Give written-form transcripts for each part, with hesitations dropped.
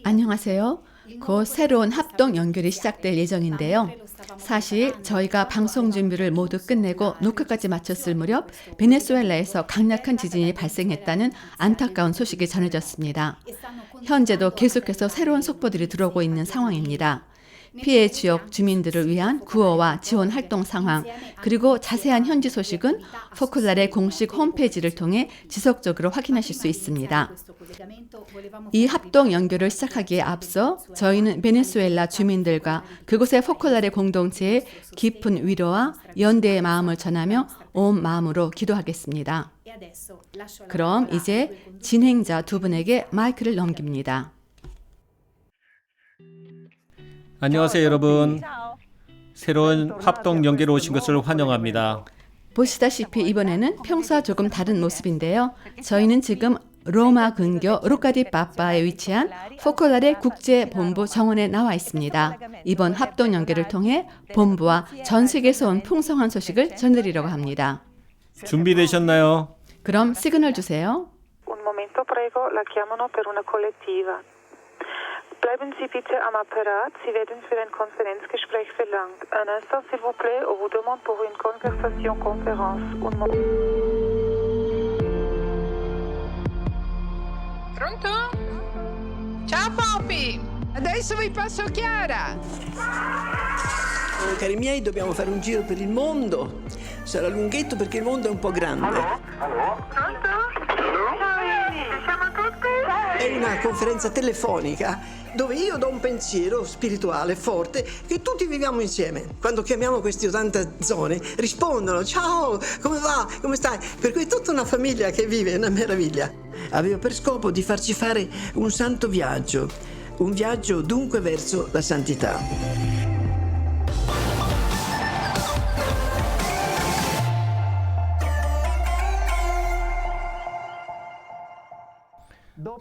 안녕하세요. 곧 새로운 합동 연결이 시작될 예정인데요. 사실 저희가 방송 준비를 모두 끝내고 녹화까지 마쳤을 무렵 베네수엘라에서 강력한 지진이 발생했다는 안타까운 소식이 전해졌습니다. 현재도 계속해서 새로운 속보들이 들어오고 있는 상황입니다. 피해 지역 주민들을 위한 구호와 지원 활동 상황, 그리고 자세한 현지 소식은 포클라의 공식 홈페이지를 통해 지속적으로 확인하실 수 있습니다. 이 합동 연결을 시작하기에 앞서 저희는 베네수엘라 주민들과 그곳의 포클라의 공동체에 깊은 위로와 연대의 마음을 전하며 온 마음으로 기도하겠습니다. 그럼 이제 진행자 두 분에게 마이크를 넘깁니다. 안녕하세요 여러분. 새로운 합동 연계로 오신 것을 환영합니다. 보시다시피 이번에는 평소와 조금 다른 모습인데요. 저희는 지금 로마 근교 로카디 파파에 위치한 포콜라레 국제본부 정원에 나와 있습니다. 이번 합동 연계를 통해 본부와 전 세계에서 온 풍성한 소식을 전해드리려고 합니다. 준비되셨나요? 그럼 시그널 주세요. Un momento prego, la chiamano per una collettiva. Bleiben Sie bitte am Apparat, Sie werden für ein Konferenzgespräch verlangt. Un instant, s'il vous plaît, on vous demande pour une conversation conférence. Un moment. Pronto? Ciao Poppy! Adesso vi passo Chiara! Cari miei, dobbiamo fare un giro per il mondo. Sarà lunghetto perché il mondo è un po' grande. Pronto? Siamo tutti? È una conferenza telefonica dove io do un pensiero spirituale forte che tutti viviamo insieme. Quando chiamiamo queste 80 zone rispondono: ciao, come va? Come stai? Per cui è tutta una famiglia che vive, è una meraviglia. Avevo per scopo di farci fare un santo viaggio, un viaggio dunque verso la santità.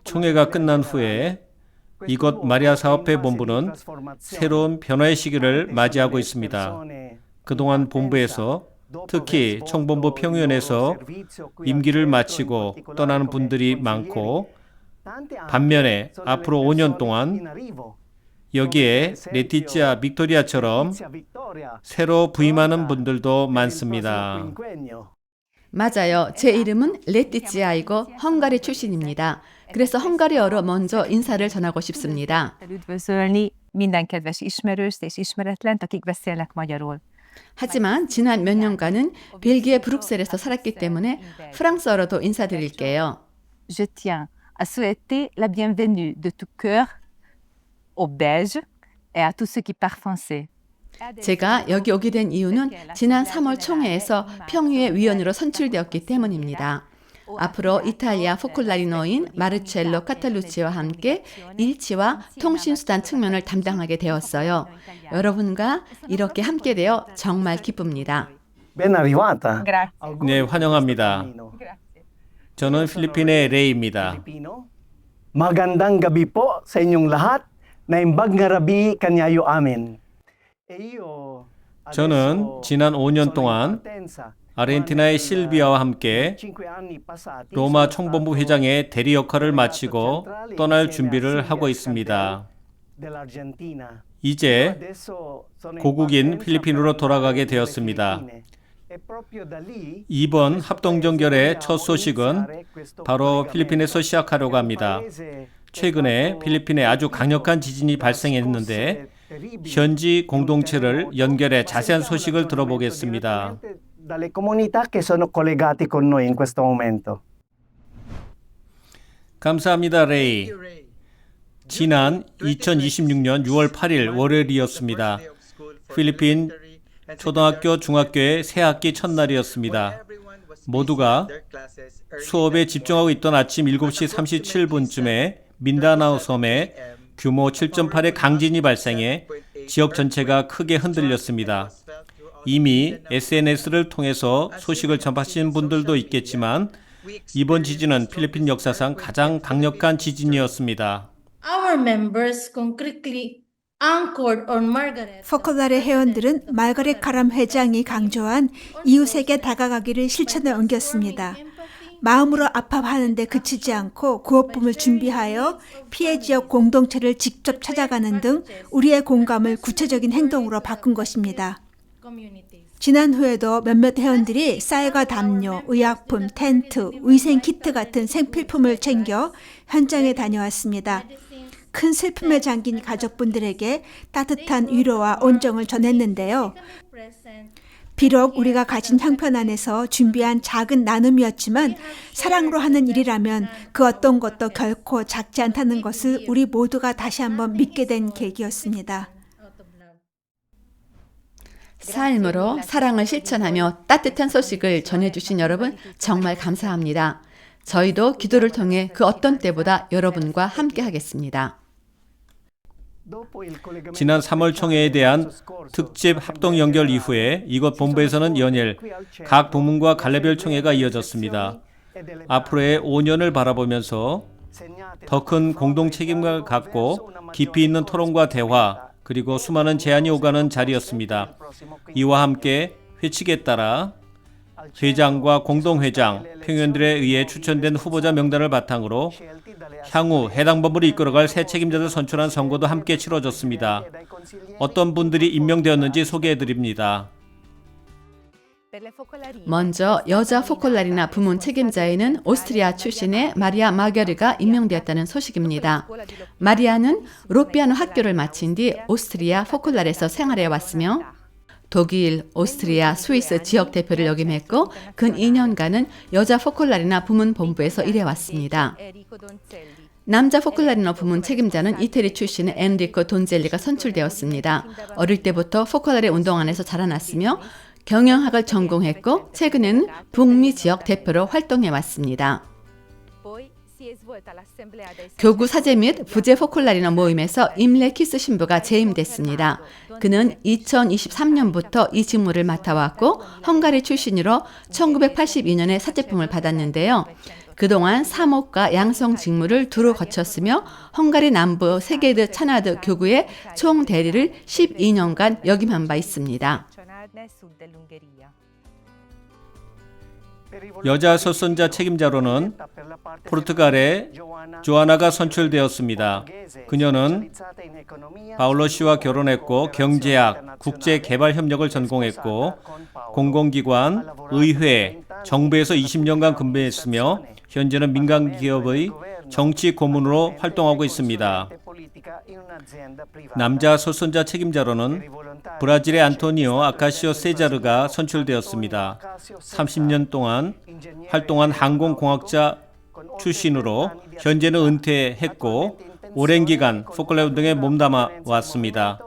총회가 끝난 후에 이곳 마리아 사업회 본부는 새로운 변화의 시기를 맞이하고 있습니다. 그동안 본부에서 특히 총본부 평의원에서 임기를 마치고 떠나는 분들이 많고, 반면에 앞으로 5년 동안 여기에 레티치아 빅토리아처럼 새로 부임하는 분들도 많습니다. 맞아요. 제 이름은 레티치아이고 헝가리 출신입니다. 그래서 헝가리어로 먼저 인사를 전하고 싶습니다. Üdvözölni minden kedves ismerőst és ismeretlent, akik beszélnek magyarul. 하지만 지난 몇 년간은 벨기에 브룩셀에서 살았기 때문에 프랑스어로도 인사드릴게요. Je tiens à souhaiter la bienvenue de tout cœur aux Belges et à tous ceux qui parlent français. 제가 여기 오게 된 이유는 지난 3월 총회에서 평의회 위원으로 선출되었기 때문입니다. 앞으로 이탈리아 포콜라리노인 마르첼로 카탈루치와 함께 일치와 통신수단 측면을 담당하게 되었어요. 여러분과 이렇게 함께 되어 정말 기쁩니다. Ben arrivata. 네, 환영합니다. 저는 필리핀의 레이입니다. Magandang gabi po sa inyong lahat. Naimbag nga rabi kanyayo amin. 저는 지난 5년 동안 아르헨티나의 실비아와 함께 로마 총본부 회장의 대리 역할을 마치고 떠날 준비를 하고 있습니다. 이제 고국인 필리핀으로 돌아가게 되었습니다. 이번 합동정결의 첫 소식은 바로 필리핀에서 시작하려고 합니다. 최근에 필리핀에 아주 강력한 지진이 발생했는데 현지 공동체를 연결해 자세한 소식을 들어보겠습니다. Dalle comunità che sono collegati con noi in questo momento. 감사합니다, 레이. 지난 2026년 6월 8일 월요일이었습니다. 필리핀 초등학교, 중학교의 새학기 첫날이었습니다. 모두가 수업에 집중하고 있던 아침 7시 37분쯤에 민다나오 섬에 규모 7.8의 강진이 발생해 지역 전체가 크게 흔들렸습니다. 이미 SNS를 통해서 소식을 접하신 분들도 있겠지만 이번 지진은 필리핀 역사상 가장 강력한 지진이었습니다. Our members concretely anchored on Margaret. 포콜라레 회원들은 마가렛 카람 회장이 강조한 이웃에게 다가가기를 실천에 옮겼습니다. 마음으로 아파하는데 그치지 않고 구호품을 준비하여 피해 지역 공동체를 직접 찾아가는 등 우리의 공감을 구체적인 행동으로 바꾼 것입니다. 지난 후에도 몇몇 회원들이 쌀과 담요, 의약품, 텐트, 위생 키트 같은 생필품을 챙겨 현장에 다녀왔습니다. 큰 슬픔에 잠긴 가족분들에게 따뜻한 위로와 온정을 전했는데요. 비록 우리가 가진 형편 안에서 준비한 작은 나눔이었지만 사랑으로 하는 일이라면 그 어떤 것도 결코 작지 않다는 것을 우리 모두가 다시 한번 믿게 된 계기였습니다. 삶으로 사랑을 실천하며 따뜻한 소식을 전해주신 여러분 정말 감사합니다. 저희도 기도를 통해 그 어떤 때보다 여러분과 함께 하겠습니다. 지난 3월 총회에 대한 특집 합동 연결 이후에 이곳 본부에서는 연일 각 부문과 갈래별 총회가 이어졌습니다. 앞으로의 5년을 바라보면서 더 큰 공동 책임을 갖고 깊이 있는 토론과 대화 그리고 수많은 제안이 오가는 자리였습니다. 이와 함께 회칙에 따라 회장과 공동회장, 평의원들에 의해 추천된 후보자 명단을 바탕으로 향후 해당 법무를 이끌어갈 새 책임자들 선출한 선거도 함께 치러졌습니다. 어떤 분들이 임명되었는지 소개해드립니다. 먼저 여자 포콜라리나 부문 책임자에는 오스트리아 출신의 마리아 마게르가 임명되었다는 소식입니다. 마리아는 로피아노 학교를 마친 뒤 오스트리아 포콜라리에서 생활해 왔으며 독일, 오스트리아, 스위스 지역 대표를 역임했고 근 2년간은 여자 포콜라리나 부문 본부에서 일해왔습니다. 남자 포콜라리나 부문 책임자는 이태리 출신의 엔리코 돈젤리가 선출되었습니다. 어릴 때부터 포콜라리 운동 안에서 자라났으며 경영학을 전공했고 최근에는 북미 지역 대표로 활동해왔습니다. 교구 사제 및 부제 포콜라리나 모임에서 임레키스 신부가 재임됐습니다. 그는 2023년부터 이 직무를 맡아왔고 헝가리 출신으로 1982년에 사제품을 받았는데요. 그동안 사목과 양성 직무를 두루 거쳤으며 헝가리 남부 세게드 차나드 교구의 총 대리를 12년간 역임한 바 있습니다. 여자 서선자 책임자로는 포르투갈의 조아나가 선출되었습니다. 그녀는 파울로 씨와 결혼했고 경제학, 국제개발협력을 전공했고 공공기관, 의회, 정부에서 20년간 근무했으며 현재는 민간기업의 정치 고문으로 활동하고 있습니다. 남자 서선자 책임자로는 브라질의 안토니오 아카시오 세자르가 선출되었습니다. 30년 동안 활동한 항공공학자 출신으로 현재는 은퇴했고 오랜 기간 포클랜드 운동에 몸담아 왔습니다.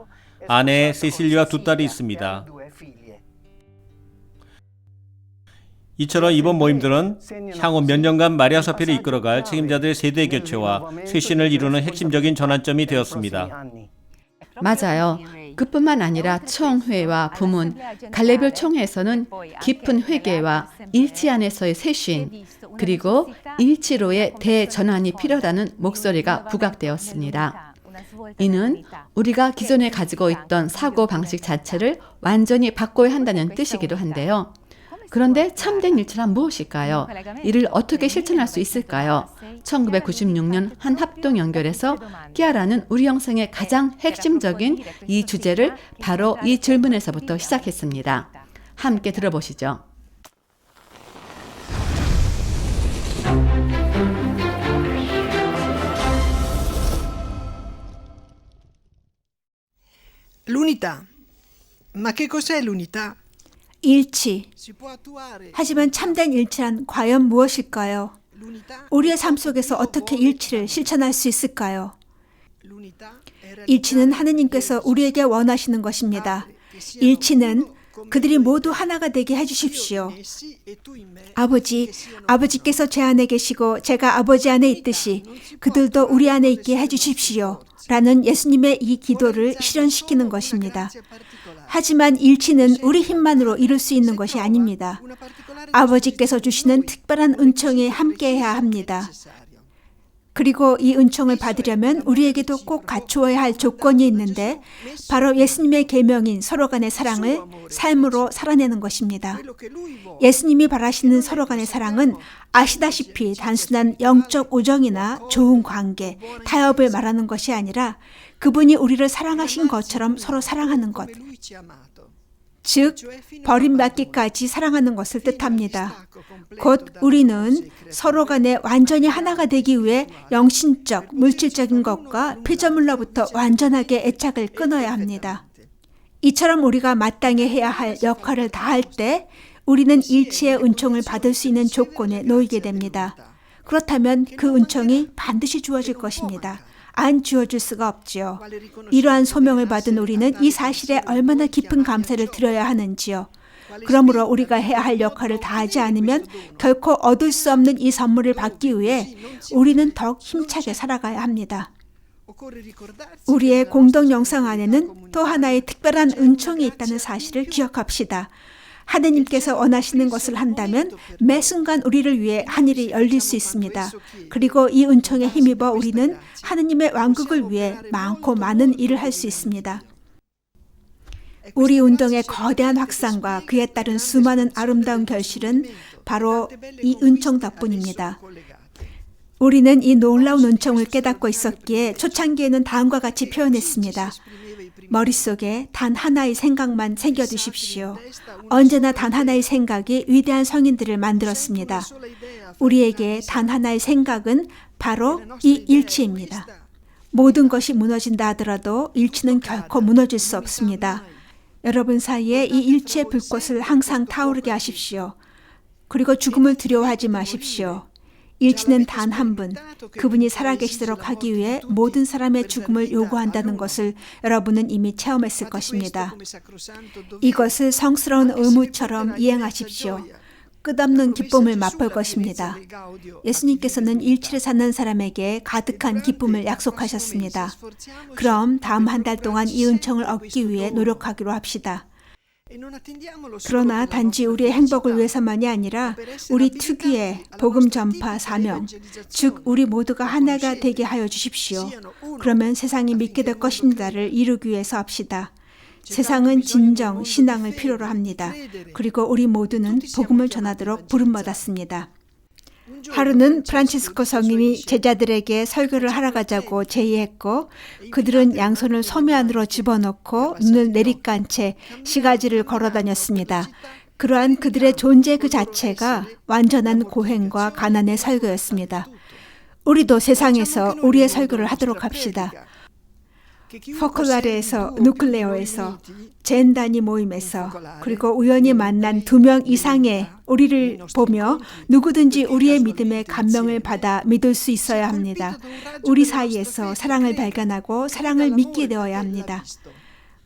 아내 세실리와 두 딸이 있습니다. 이처럼 이번 모임들은 향후 몇 년간 마리아 사표를 이끌어갈 책임자들의 세대 교체와 쇄신을 이루는 핵심적인 전환점이 되었습니다. 맞아요. 그뿐만 아니라 총회와 부문, 갈래별 총회에서는 깊은 회개와 일치 안에서의 쇄신, 그리고 일치로의 대전환이 필요하다는 목소리가 부각되었습니다. 이는 우리가 기존에 가지고 있던 사고방식 자체를 완전히 바꿔야 한다는 뜻이기도 한데요. 그런데 참된 일치란 무엇일까요? 이를 어떻게 실천할 수 있을까요? 1996년 한 합동 연결에서 끼아라는 우리 영성의 가장 핵심적인 이 주제를 바로 이 질문에서부터 시작했습니다. 함께 들어보시죠. L'unità. Ma che cos'è l'unità? 일치. 하지만 참된 일치란 과연 무엇일까요? 우리의 삶 속에서 어떻게 일치를 실천할 수 있을까요? 일치는 하느님께서 우리에게 원하시는 것입니다. 일치는 그들이 모두 하나가 되게 해주십시오. 아버지께서 제 안에 계시고 제가 아버지 안에 있듯이 그들도 우리 안에 있게 해주십시오. 라는 예수님의 이 기도를 실현시키는 것입니다. 하지만 일치는 우리 힘만으로 이룰 수 있는 것이 아닙니다. 아버지께서 주시는 특별한 은총에 함께해야 합니다. 그리고 이 은총을 받으려면 우리에게도 꼭 갖추어야 할 조건이 있는데 바로 예수님의 계명인 서로 간의 사랑을 삶으로 살아내는 것입니다. 예수님이 바라시는 서로 간의 사랑은 아시다시피 단순한 영적 우정이나 좋은 관계, 타협을 말하는 것이 아니라 그분이 우리를 사랑하신 것처럼 서로 사랑하는 것, 즉 버림받기까지 사랑하는 것을 뜻합니다. 곧 우리는 서로 간에 완전히 하나가 되기 위해 영신적, 물질적인 것과 피조물로부터 완전하게 애착을 끊어야 합니다. 이처럼 우리가 마땅히 해야 할 역할을 다할 때 우리는 일치의 은총을 받을 수 있는 조건에 놓이게 됩니다. 그렇다면 그 은총이 반드시 주어질 것입니다. 안 주어질 수가 없지요. 이러한 소명을 받은 우리는 이 사실에 얼마나 깊은 감사를 드려야 하는지요. 그러므로 우리가 해야 할 역할을 다하지 않으면 결코 얻을 수 없는 이 선물을 받기 위해 우리는 더욱 힘차게 살아가야 합니다. 우리의 공동 영상 안에는 또 하나의 특별한 은총이 있다는 사실을 기억합시다. 하느님께서 원하시는 것을 한다면 매 순간 우리를 위해 하늘이 열릴 수 있습니다. 그리고 이 은총에 힘입어 우리는 하느님의 왕국을 위해 많고 많은 일을 할 수 있습니다. 우리 운동의 거대한 확산과 그에 따른 수많은 아름다운 결실은 바로 이 은총 덕분입니다. 우리는 이 놀라운 은총을 깨닫고 있었기에 초창기에는 다음과 같이 표현했습니다. 머릿속에 단 하나의 생각만 새겨두십시오. 언제나 단 하나의 생각이 위대한 성인들을 만들었습니다. 우리에게 단 하나의 생각은 바로 이 일치입니다. 모든 것이 무너진다 하더라도 일치는 결코 무너질 수 없습니다. 여러분 사이에 이 일치의 불꽃을 항상 타오르게 하십시오. 그리고 죽음을 두려워하지 마십시오. 일치는 단 한 분, 그분이 살아계시도록 하기 위해 모든 사람의 죽음을 요구한다는 것을 여러분은 이미 체험했을 것입니다. 이것을 성스러운 의무처럼 이행하십시오. 끝없는 기쁨을 맛볼 것입니다. 예수님께서는 일치를 찾는 사람에게 가득한 기쁨을 약속하셨습니다. 그럼 다음 한 달 동안 이 은총을 얻기 위해 노력하기로 합시다. 그러나 단지 우리의 행복을 위해서만이 아니라 우리 특유의 복음 전파 사명, 즉 우리 모두가 하나가 되게 하여 주십시오. 그러면 세상이 믿게 될 것입니다를 이루기 위해서 합시다. 세상은 진정 신앙을 필요로 합니다. 그리고 우리 모두는 복음을 전하도록 부름받았습니다. 하루는 프란치스코 성인이 제자들에게 설교를 하러 가자고 제의했고 그들은 양손을 소매 안으로 집어넣고 눈을 내리깐 채 시가지를 걸어 다녔습니다. 그러한 그들의 존재 그 자체가 완전한 고행과 가난의 설교였습니다. 우리도 세상에서 우리의 설교를 하도록 합시다. 포콜라레에서, 누클레오에서, 젠 단위 모임에서, 그리고 우연히 만난 2명 이상의 우리를 보며 누구든지 우리의 믿음에 감명을 받아 믿을 수 있어야 합니다. 우리 사이에서 사랑을 발견하고 사랑을 믿게 되어야 합니다.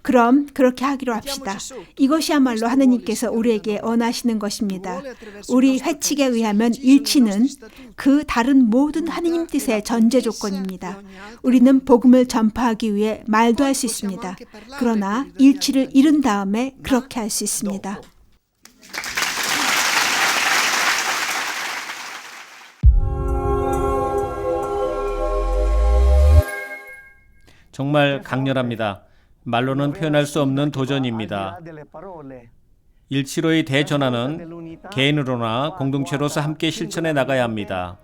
그럼 그렇게 하기로 합시다. 이것이야말로 하느님께서 우리에게 원하시는 것입니다. 우리 회칙에 의하면 일치는 그 다른 모든 하느님 뜻의 전제 조건입니다. 우리는 복음을 전파하기 위해 말도 할 수 있습니다. 그러나 일치를 이룬 다음에 그렇게 할 수 있습니다. 정말 강렬합니다. 말로는 표현할 수 없는 도전입니다. 일치로의 대전환은 개인으로나 공동체로서 함께 실천해 나가야 합니다.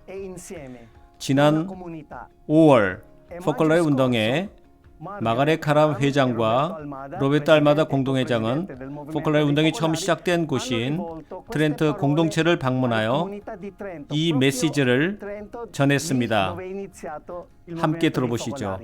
지난 5월 포컬라의 운동에 마가렛 카람 회장과 로베르토 알마다 공동회장은 포컬라의 운동이 처음 시작된 곳인 트렌트 공동체를 방문하여 이 메시지를 전했습니다. 함께 들어보시죠.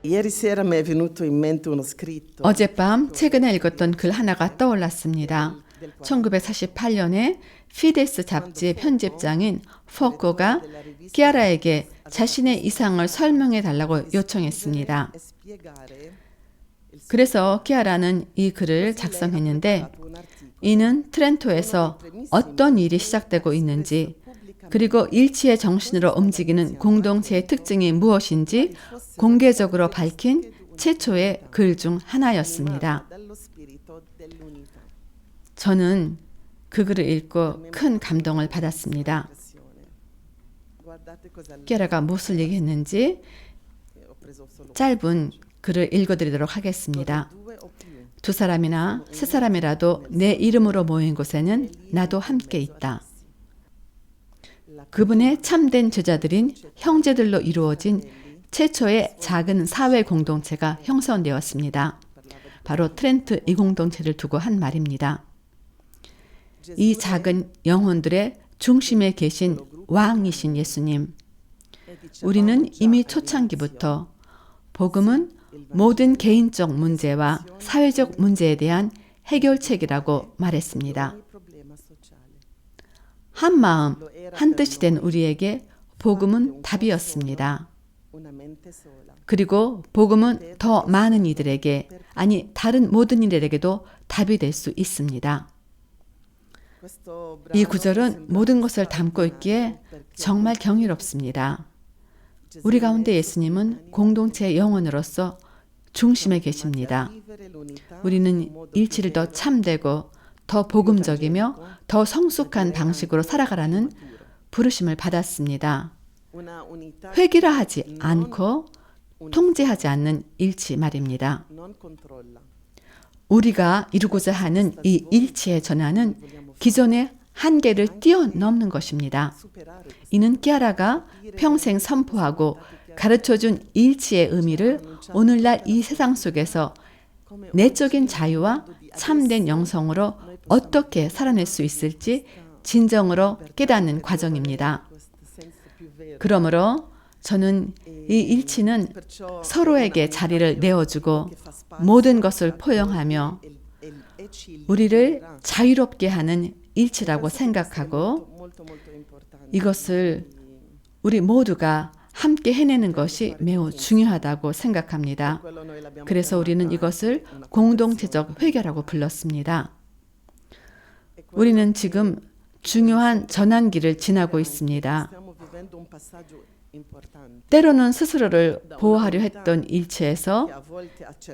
Ieri sera mi è venuto in mente uno scritto. 어젯밤 최근에 읽었던 글 하나가 떠올랐습니다. 1948년에 피데스 잡지의 편집장인 포코가 키아라에게 자신의 이상을 설명해 달라고 요청했습니다. 그래서 키아라는 이 글을 작성했는데 이는 트렌토에서 어떤 일이 시작되고 있는지 그리고 일치의 정신으로 움직이는 공동체의 특징이 무엇인지 공개적으로 밝힌 최초의 글 중 하나였습니다. 저는 그 글을 읽고 큰 감동을 받았습니다. 키아라가 무엇을 얘기했는지 짧은 글을 읽어드리도록 하겠습니다. 두 사람이나 세 사람이라도 내 이름으로 모인 곳에는 나도 함께 있다. 그분의 참된 제자들인 형제들로 이루어진 최초의 작은 사회 공동체가 형성되었습니다. 바로 트렌트 이 공동체를 두고 한 말입니다. 이 작은 영혼들의 중심에 계신 왕이신 예수님. 우리는 이미 초창기부터 복음은 모든 개인적 문제와 사회적 문제에 대한 해결책이라고 말했습니다. 한 마음, 한 뜻이 된 우리에게 복음은 답이었습니다. 그리고 복음은 더 많은 이들에게, 아니 다른 모든 이들에게도 답이 될 수 있습니다. 이 구절은 모든 것을 담고 있기에 정말 경이롭습니다. 우리 가운데 예수님은 공동체의 영혼으로서 중심에 계십니다. 우리는 일치를 더 참되고 더 복음적이며 더 성숙한 방식으로 살아가라는 부르심을 받았습니다. 회귀라 하지 않고 통제하지 않는 일치 말입니다. 우리가 이루고자 하는 이 일치의 전환은 기존의 한계를 뛰어넘는 것입니다. 이는 키아라가 평생 선포하고 가르쳐준 일치의 의미를 오늘날 이 세상 속에서 내적인 자유와 참된 영성으로 어떻게 살아낼 수 있을지 진정으로 깨닫는 과정입니다. 그러므로 저는 이 일치는 서로에게 자리를 내어주고 모든 것을 포용하며 우리를 자유롭게 하는 일치라고 생각하고 이것을 우리 모두가 함께 해내는 것이 매우 중요하다고 생각합니다. 그래서 우리는 이것을 공동체적 회개라고 불렀습니다. 우리는 지금 중요한 전환기를 지나고 있습니다. 때로는 스스로를 보호하려 했던 일체에서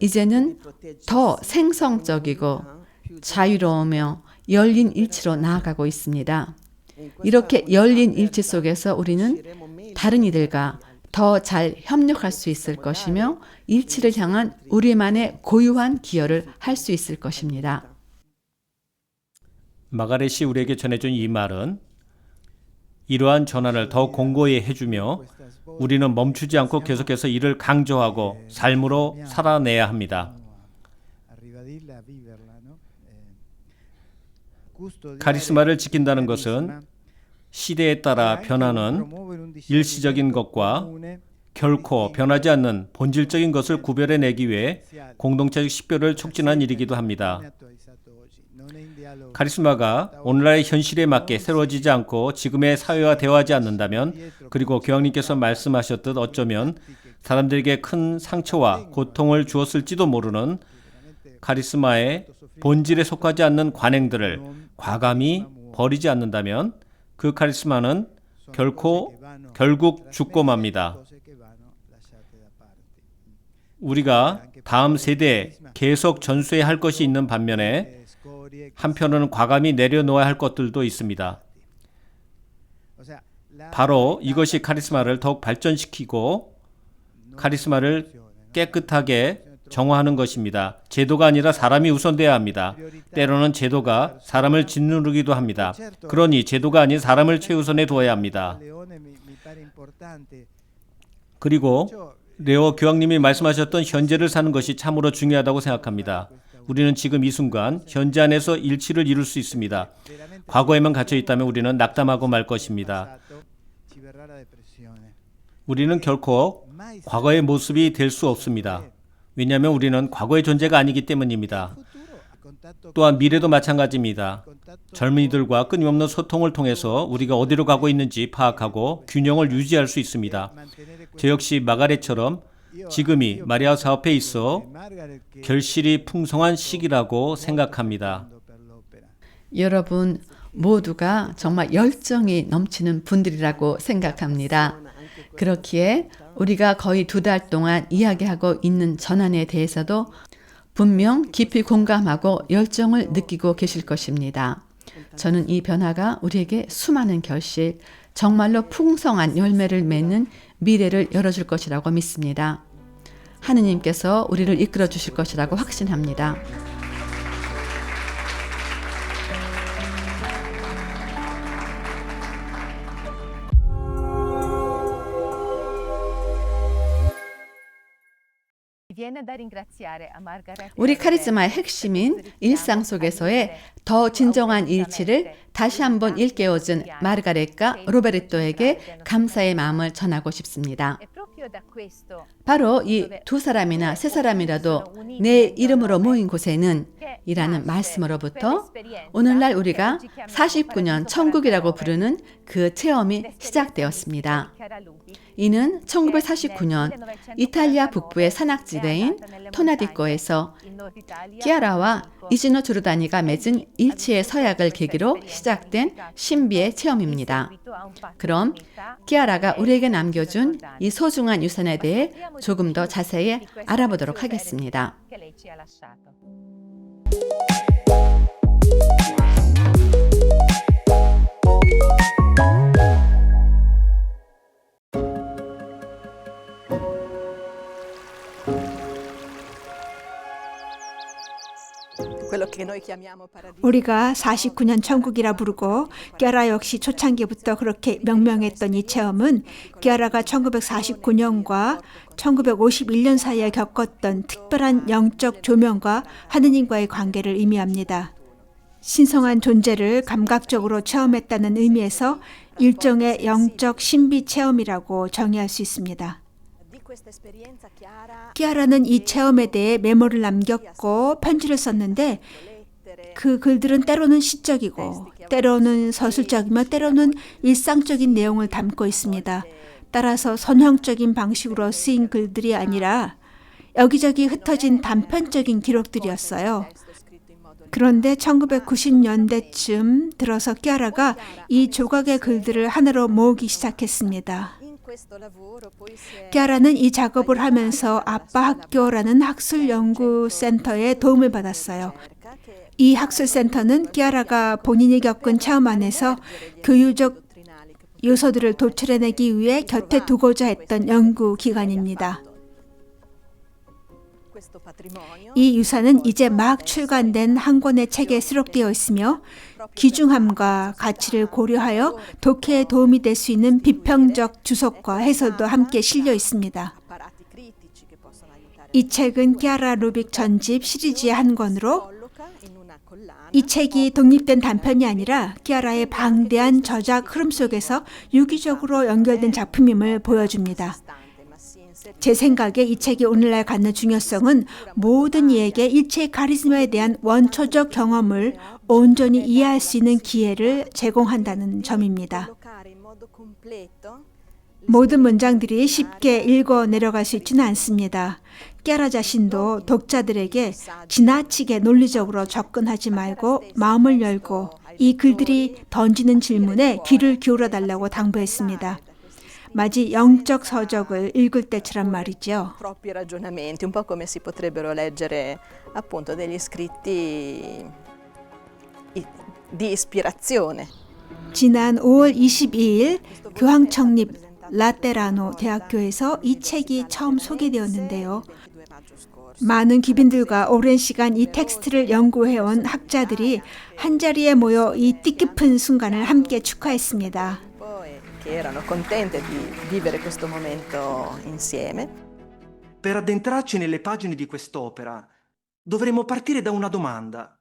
이제는 더 생성적이고 자유로우며 열린 일치로 나아가고 있습니다. 이렇게 열린 일치 속에서 우리는 다른 이들과 더 잘 협력할 수 있을 것이며 일치를 향한 우리만의 고유한 기여를 할 수 있을 것입니다. 마가렛이 우리에게 전해준 이 말은 이러한 전환을 더 공고히 해주며 우리는 멈추지 않고 계속해서 이를 강조하고 삶으로 살아내야 합니다. 카리스마를 지킨다는 것은 시대에 따라 변하는 일시적인 것과 결코 변하지 않는 본질적인 것을 구별해내기 위해 공동체적 식별을 촉진한 일이기도 합니다. 카리스마가 오늘날의 현실에 맞게 새로워지지 않고 지금의 사회와 대화하지 않는다면, 그리고 교황님께서 말씀하셨듯 어쩌면 사람들에게 큰 상처와 고통을 주었을지도 모르는 카리스마의 본질에 속하지 않는 관행들을 과감히 버리지 않는다면 그 카리스마는 결국 죽고 맙니다. 우리가 다음 세대에 계속 전수해야 할 것이 있는 반면에 한편으로는 과감히 내려놓아야 할 것들도 있습니다. 바로 이것이 카리스마를 더욱 발전시키고 카리스마를 깨끗하게 정화하는 것입니다. 제도가 아니라 사람이 우선돼야 합니다. 때로는 제도가 사람을 짓누르기도 합니다. 그러니 제도가 아닌 사람을 최우선에 두어야 합니다. 그리고 레오 교황님이 말씀하셨던 현재를 사는 것이 참으로 중요하다고 생각합니다. 우리는 지금 이 순간 현재 안에서 일치를 이룰 수 있습니다. 과거에만 갇혀 있다면 우리는 낙담하고 말 것입니다. 우리는 결코 과거의 모습이 될 수 없습니다. 왜냐하면 우리는 과거의 존재가 아니기 때문입니다. 또한 미래도 마찬가지입니다. 젊은이들과 끊임없는 소통을 통해서 우리가 어디로 가고 있는지 파악하고 균형을 유지할 수 있습니다. 저 역시 마가렛처럼 지금이 마리아 사업에 있어 결실이 풍성한 시기라고 생각합니다. 여러분 모두가 정말 열정이 넘치는 분들이라고 생각합니다. 그렇기에 우리가 거의 2달 동안 이야기하고 있는 전환에 대해서도 분명 깊이 공감하고 열정을 느끼고 계실 것입니다. 저는 이 변화가 우리에게 수많은 결실, 정말로 풍성한 열매를 맺는 미래를 열어줄 것이라고 믿습니다. 하느님께서 우리를 이끌어 주실 것이라고 확신합니다. 우리 카리스마의 핵심인 일상 속에서의 더 진정한 일치를 다시 한번 일깨워준 마르가렛과 로베르토에게 감사의 마음을 전하고 싶습니다. 바로 이 2사람이나 3사람이라도 내 이름으로 모인 곳에는 이라는 말씀으로부터 오늘날 우리가 49년 천국이라고 부르는 그 체험이 시작되었습니다. 이는 1949년 이탈리아 북부의 산악지대인 토나디코에서 키아라와 이지노 주르다니가 맺은 일치의 서약을 계기로 시작된 신비의 체험입니다. 그럼 키아라가 우리에게 남겨준 이 소중한 유산에 대해 조금 더 자세히 알아보도록 하겠습니다. 우리가 49년 천국이라 부르고 키아라 역시 초창기부터 그렇게 명명했던 이 체험은 키아라가 1949년과 1951년 사이에 겪었던 특별한 영적 조명과 하느님과의 관계를 의미합니다. 신성한 존재를 감각적으로 체험했다는 의미에서 일종의 영적 신비 체험이라고 정의할 수 있습니다. 키아라는 이 체험에 대해 메모를 남겼고 편지를 썼는데 그 글들은 때로는 시적이고 때로는 서술적이며 때로는 일상적인 내용을 담고 있습니다. 따라서 선형적인 방식으로 쓰인 글들이 아니라 여기저기 흩어진 단편적인 기록들이었어요. 그런데 1990년대쯤 들어서 키아라가 이 조각의 글들을 하나로 모으기 시작했습니다. 키아라는 이 작업을 하면서 아빠 학교라는 학술 연구센터의 도움을 받았어요. 이 학술센터는 키아라가 본인이 겪은 체험 안에서 교육적 요소들을 도출해내기 위해 곁에 두고자 했던 연구기관입니다. 이 유산은 이제 막 출간된 한 권의 책에 수록되어 있으며 귀중함과 가치를 고려하여 독해에 도움이 될 수 있는 비평적 주석과 해설도 함께 실려 있습니다. 이 책은 키아라 루빅 전집 시리즈의 한 권으로 이 책이 독립된 단편이 아니라 키아라의 방대한 저작 흐름 속에서 유기적으로 연결된 작품임을 보여줍니다. 제 생각에 이 책이 오늘날 갖는 중요성은 모든 이에게 일체의 카리스마에 대한 원초적 경험을 온전히 이해할 수 있는 기회를 제공한다는 점입니다. 모든 문장들이 쉽게 읽어 내려갈 수 있지는 않습니다. 키아라 자신도 독자들에게 지나치게 논리적으로 접근하지 말고 마음을 열고 이 글들이 던지는 질문에 귀를 기울여 달라고 당부했습니다. 마치 영적 서적을 읽을 때처럼 말이죠. Propri ragionamenti, un po' come si potrebbero leggere appunto degli scritti di ispirazione. 지난 5월 22일 교황 창립 라테라노 대학교에서 이 책이 처음 소개되었는데요. 많은 귀빈들과 오랜 시간 이 텍스트를 연구해온 학자들이 한자리에 모여 이 뜻깊은 순간을 함께 축하했습니다. Erano contente di vivere questo momento insieme. Per addentrarci nelle pagine di quest'opera, dovremmo partire da una domanda.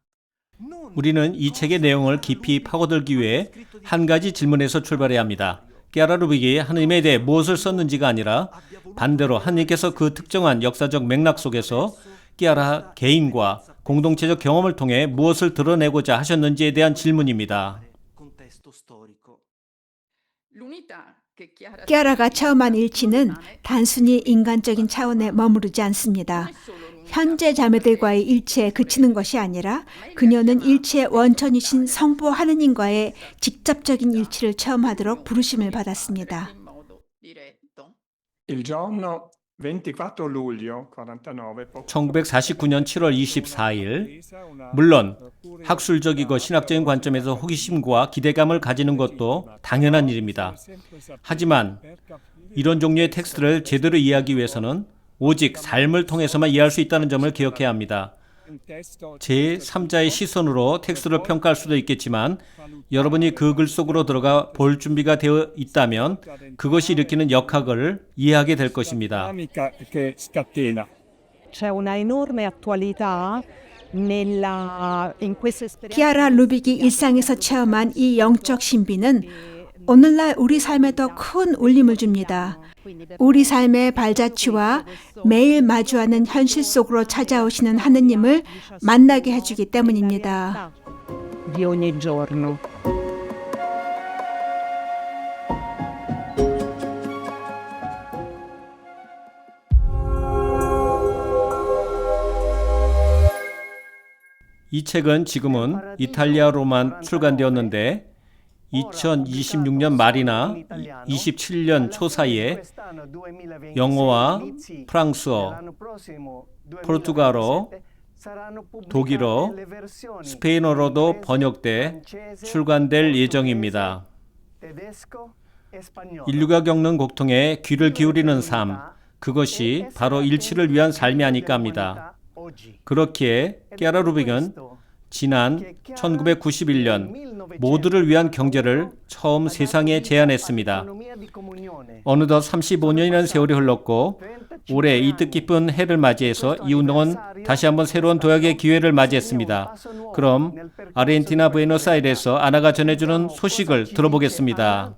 우리는 이 책의 내용을 깊이 파고들기 위해 한 가지 질문에서 출발해야 합니다. 끼아라 루빅이 하느님에 대해 무엇을 썼는지가 아니라 반대로 하느님께서 그 특정한 역사적 맥락 속에서 끼아라 개인과 공동체적 경험을 통해 무엇을 드러내고자 하셨는지에 대한 질문입니다. 끼아라가 체험한 일치는 단순히 인간적인 차원에 머무르지 않습니다. 현재 자매들과의 일치에 그치는 것이 아니라 그녀는 일치의 원천이신 성부 하느님과의 직접적인 일치를 체험하도록 부르심을 받았습니다. Il giorno 24 luglio 49 1949년 7월 24일, 물론 학술적이고 신학적인 관점에서 호기심과 기대감을 가지는 것도 당연한 일입니다. 하지만 이런 종류의 텍스트를 제대로 이해하기 위해서는 오직 삶을 통해서만 이해할 수 있다는 점을 기억해야 합니다. 제3자의 시선으로 텍스트를 평가할 수도 있겠지만 여러분이 그 글 속으로 들어가 볼 준비가 되어 있다면 그것이 일으키는 역학을 이해하게 될 것입니다. 끼아라 루빅이 일상에서 체험한 이 영적 신비는 오늘날 우리 삶에 더 큰 울림을 줍니다. 우리 삶의 발자취와 매일 마주하는 현실 속으로 찾아오시는 하느님을 만나게 해주기 때문입니다. 이 책은 지금은 이탈리아로만 출간되었는데 2026년 말이나 27년 초 사이에 영어와 프랑스어, 포르투갈어, 독일어, 스페인어로도 번역돼 출간될 예정입니다. 인류가 겪는 고통에 귀를 기울이는 삶, 그것이 바로 일치를 위한 삶이 아닐까 합니다. 그렇기에 끼아라 루빅은 지난 1991년 모두를 위한 경제를 처음 세상에 제안했습니다. 어느덧 35년이라는 세월이 흘렀고 올해 이 뜻깊은 해를 맞이해서 이 운동은 다시 한번 새로운 도약의 기회를 맞이했습니다. 그럼 아르헨티나 부에노스아이레스에서 아나가 전해주는 소식을 들어보겠습니다.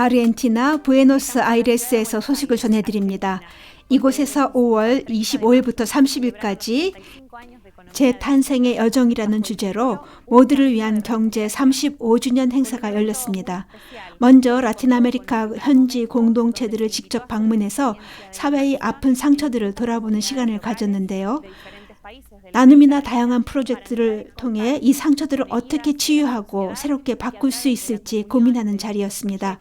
아르헨티나 부에노스아이레스에서 소식을 전해드립니다. 이곳에서 5월 25일부터 30일까지 재탄생의 여정이라는 주제로 모두를 위한 경제 35주년 행사가 열렸습니다. 먼저 라틴 아메리카 현지 공동체들을 직접 방문해서 사회의 아픈 상처들을 돌아보는 시간을 가졌는데요. 나눔이나 다양한 프로젝트를 통해 이 상처들을 어떻게 치유하고 새롭게 바꿀 수 있을지 고민하는 자리였습니다.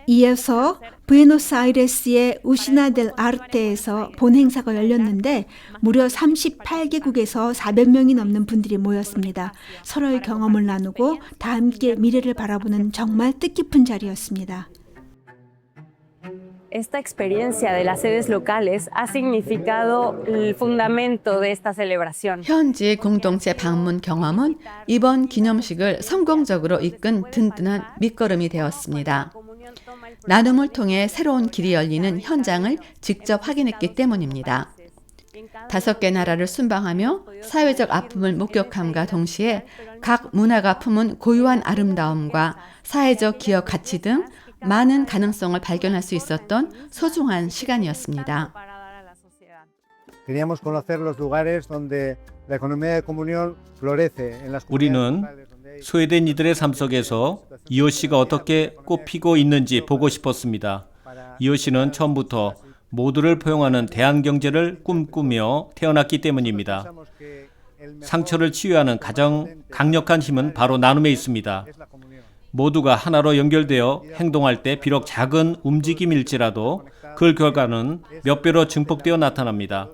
이어서 부에노스아이레스의 우시나 델 아르테에서 본 행사가 열렸는데 무려 38개국에서 400명이 넘는 분들이 모였습니다. 서로의 경험을 나누고 다 함께 미래를 바라보는 정말 뜻깊은 자리였습니다. Esta experiencia de las sedes locales ha significado el fundamento de esta celebración. 현지 공동체 방문 경험은 이번 기념식을 성공적으로 이끈 든든한 밑거름이 되었습니다. 나눔을 통해 새로운 길이 열리는 현장을 직접 확인했기 때문입니다. 5개 나라를 순방하며 사회적 아픔을 목격함과 동시에 각 문화가 품은 고유한 아름다움과 사회적 기업 가치 등 많은 가능성을 발견할 수 있었던 소중한 시간이었습니다. 우리는 소외된 이들의 삶 속에서 이오씨가 어떻게 꽃피고 있는지 보고 싶었습니다. 이오씨는 처음부터 모두를 포용하는 대한경제를 꿈꾸며 태어났기 때문입니다. 상처를 치유하는 가장 강력한 힘은 바로 나눔에 있습니다. 모두가 하나로 연결되어 행동할 때 비록 작은 움직임일지라도 그 결과는 몇 배로 증폭되어 나타납니다.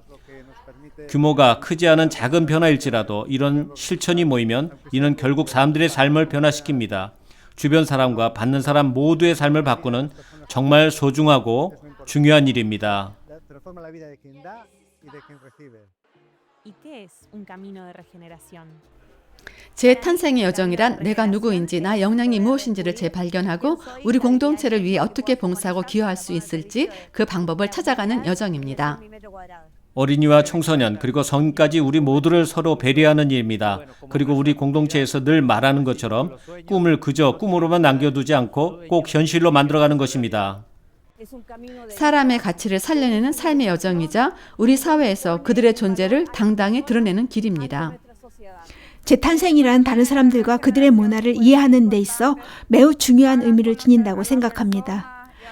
규모가 크지 않은 작은 변화일지라도 이런 실천이 모이면 이는 결국 사람들의 삶을 변화시킵니다. 주변 사람과 받는 사람 모두의 삶을 바꾸는 정말 소중하고 중요한 일입니다. 제 탄생의 여정이란 내가 누구인지, 나의 역량이 무엇인지를 재발견하고 우리 공동체를 위해 어떻게 봉사하고 기여할 수 있을지 그 방법을 찾아가는 여정입니다. 어린이와 청소년 그리고 성인까지 우리 모두를 서로 배려하는 일입니다. 그리고 우리 공동체에서 늘 말하는 것처럼 꿈을 그저 꿈으로만 남겨두지 않고 꼭 현실로 만들어가는 것입니다. 사람의 가치를 살려내는 삶의 여정이자 우리 사회에서 그들의 존재를 당당히 드러내는 길입니다. 제 탄생이란 다른 사람들과 그들의 문화를 이해하는 데 있어 매우 중요한 의미를 지닌다고 생각합니다.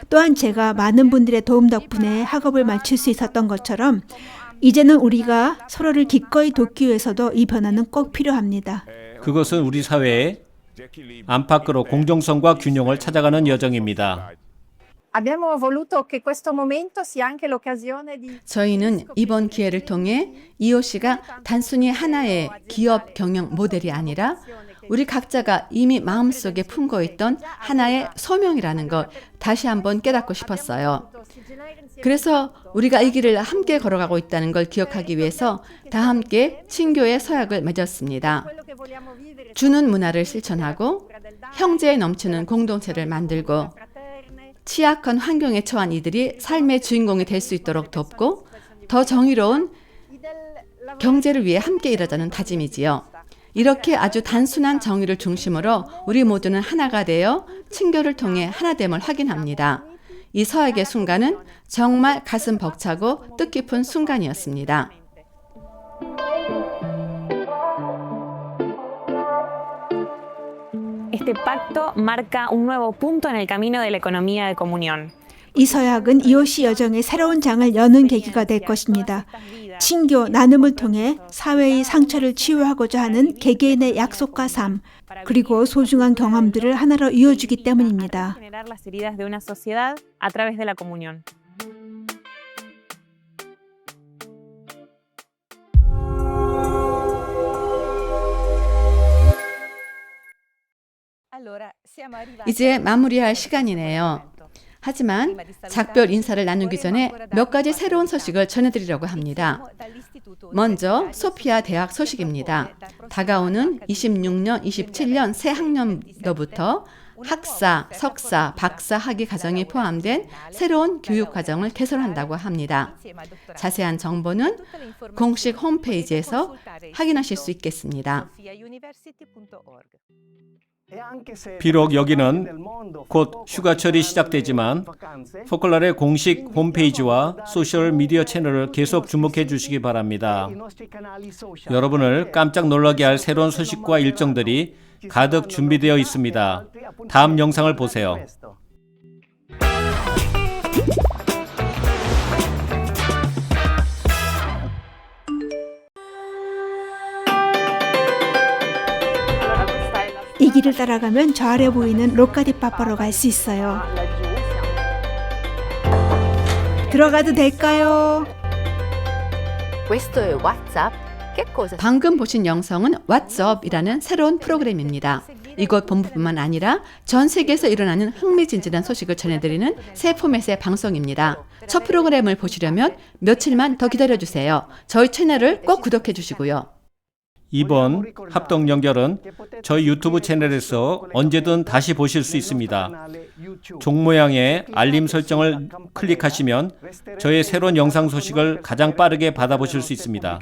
또한 제가 많은 분들의 도움 덕분에 학업을 마칠 수 있었던 것처럼 이제는 우리가 서로를 기꺼이 돕기 위해서도 이 변화는 꼭 필요합니다. 그것은 우리 사회의 안팎으로 공정성과 균형을 찾아가는 여정입니다. Abbiamo voluto che questo momento sia anche l'occasione di 저희는 이번 기회를 통해 EOC가 단순히 하나의 기업 경영 모델이 아니라 우리 각자가 이미 마음속에 품고 있던 하나의 소명이라는 걸 다시 한번 깨닫고 싶었어요. 그래서 우리가 이 길을 함께 걸어가고 있다는 걸 기억하기 위해서 다 함께 친교의 서약을 맺었습니다. 주는 문화를 실천하고 형제에 넘치는 공동체를 만들고 취약한 환경에 처한 이들이 삶의 주인공이 될 수 있도록 돕고 더 정의로운 경제를 위해 함께 일하자는 다짐이지요. 이렇게 아주 단순한 정의를 중심으로 우리 모두는 하나가 되어 친교를 통해 하나됨을 확인합니다. 이 서약의 순간은 정말 가슴 벅차고 뜻깊은 순간이었습니다. Este pacto marca un nuevo punto en el camino de la economía de comunión. 이 서약은 EOC 여정의 새로운 장을 여는 계기가 될 것입니다. 친교, 나눔을 통해 사회의 상처를 치유하고자 하는 개개인의 약속과 삶, 그리고 소중한 경험들을 하나로 이어주기 때문입니다. Generar las heridas de una sociedad a través de la comunión. 이제 마무리할 시간이네요. 하지만 작별 인사를 나누기 전에 몇 가지 새로운 소식을 전해드리려고 합니다. 먼저 소피아 대학 소식입니다. 다가오는 26년, 27년 새 학년도부터 학사, 석사, 박사 학위 과정이 포함된 새로운 교육 과정을 개설한다고 합니다. 자세한 정보는 공식 홈페이지에서 확인하실 수 있겠습니다. 비록 여기는 곧 휴가철이 시작되지만 포컬라의 공식 홈페이지와 소셜미디어 채널을 계속 주목해 주시기 바랍니다. 여러분을 깜짝 놀라게 할 새로운 소식과 일정들이 가득 준비되어 있습니다. 다음 영상을 보세요. 이 길을 따라가면 저 아래 보이는 로카 디 파파로 갈 수 있어요. 들어가도 될까요? 방금 보신 영상은 왓츠업이라는 새로운 프로그램입니다. 이곳 본부뿐만 아니라 전 세계에서 일어나는 흥미진진한 소식을 전해드리는 새 포맷의 방송입니다. 첫 프로그램을 보시려면 며칠만 더 기다려주세요. 저희 채널을 꼭 구독해 주시고요. 이번 합동 연결은 저희 유튜브 채널에서 언제든 다시 보실 수 있습니다. 종 모양의 알림 설정을 클릭하시면 저의 새로운 영상 소식을 가장 빠르게 받아보실 수 있습니다.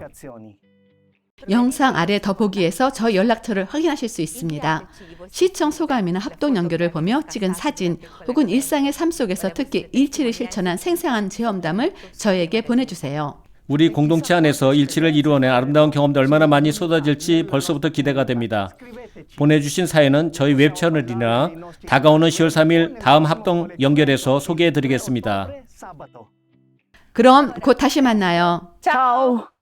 영상 아래 더보기에서 저희 연락처를 확인하실 수 있습니다. 시청 소감이나 합동 연결을 보며 찍은 사진 혹은 일상의 삶 속에서 특히 일치를 실천한 생생한 체험담을 저에게 보내주세요. 우리 공동체 안에서 일치를 이루어낸 아름다운 경험도 얼마나 많이 쏟아질지 벌써부터 기대가 됩니다. 보내주신 사연은 저희 웹채널이나 다가오는 10월 3일 다음 합동 연결에서 소개해드리겠습니다. 그럼 곧 다시 만나요. Ciao!